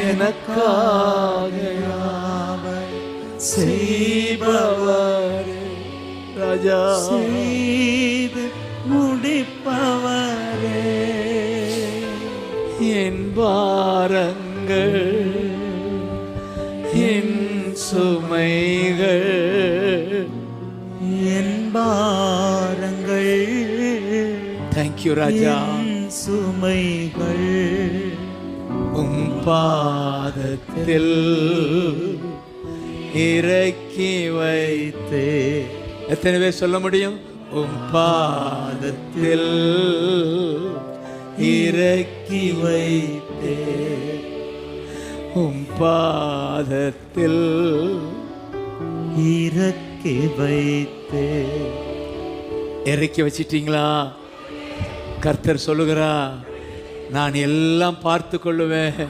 எனக்காக செய்பவர் ராஜா, செய்து முடிப்பவரே. என் பாரங்கள் என் சுமைகள், என் பாரங்கள் தேங்க்யூ ராஜா, சுமைகள் உம் பாதத்தில் இறக்கி வைத்தே. எத்தனை பேர் சொல்ல முடியும்? உம் பாதத்தில் இறக்கி வைத்தே, உம் பாதத்தில் இறக்கி வைத்தே. இறக்கி வச்சிட்டீங்களா? கர்த்தர் சொல்லுகிறா, நான் எல்லாம் பார்த்து கொள்ளுவேன்.